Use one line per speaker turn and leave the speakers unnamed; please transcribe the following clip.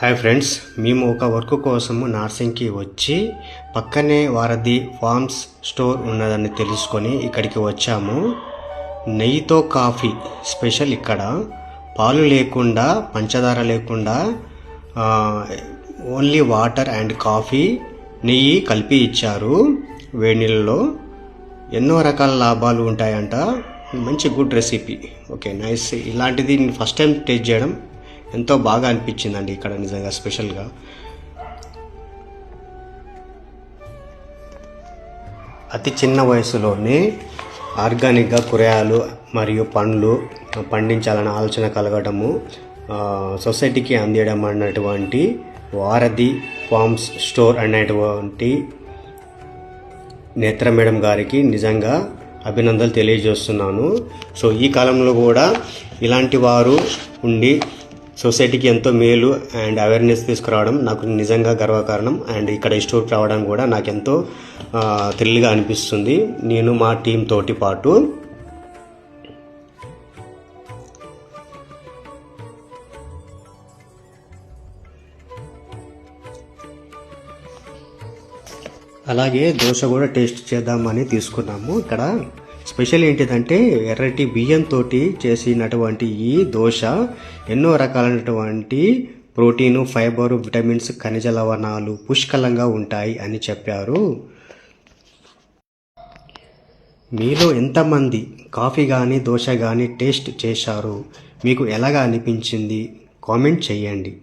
Hi friends, మేము ఒక work కోసము నార్సింగ్కి వచ్చి పక్కనే వారధి ఫార్మ్స్ స్టోర్ ఉన్నదని తెలుసుకొని ఇక్కడికి వచ్చాము. నెయ్యితో కాఫీ స్పెషల్ ఇక్కడ. పాలు లేకుండా, పంచదార లేకుండా ఓన్లీ వాటర్ అండ్ కాఫీ, నెయ్యి కలిపి ఇచ్చారు వేడి నీళ్ళలో. ఎన్నో రకాల లాభాలు ఉంటాయంట. మంచి గుడ్ రెసిపీ. Okay, nice. ఇలాంటిది నేను ఫస్ట్ టైం టేస్ట్ చేయడం ఎంతో బాగా అనిపించిందండి ఇక్కడ నిజంగా స్పెషల్గా. అతి చిన్న వయసులోనే ఆర్గానిక్గా కూరగాయలు మరియు పండ్లు పండించాలన్న ఆలోచన కలగడము, సొసైటీకి అందియడం అన్నటువంటి వారధి ఫార్మ్స్ స్టోర్ అనేటువంటి నేత్ర మేడం గారికి నిజంగా అభినందనలు తెలియజేస్తున్నాను. సో ఈ కాలంలో కూడా ఇలాంటి వారు ఉండి సొసైటీకి ఎంతో మేలు అండ్ అవేర్నెస్ తీసుకురావడం నాకు నిజంగా గర్వకారణం. అండ్ ఇక్కడ ఈ స్టోర్కి రావడం కూడా నాకు ఎంతో థ్రిల్గా అనిపిస్తుంది, నేను మా టీం తోటి పాటు. అలాగే దోశ కూడా టేస్ట్ చేద్దామని తీసుకున్నాము. ఇక్కడ స్పెషల్ ఏంటిదంటే ఎర్రటి బియ్యంతో చేసినటువంటి ఈ దోశ ఎన్నో రకాలైనటువంటి ప్రోటీను, ఫైబరు, విటమిన్స్, ఖనిజ లవణాలు పుష్కలంగా ఉంటాయి అని చెప్పారు. మీలో ఎంతమంది కాఫీ కానీ దోశ కానీ టేస్ట్ చేశారు? మీకు ఎలాగా అనిపించింది? కామెంట్ చేయండి.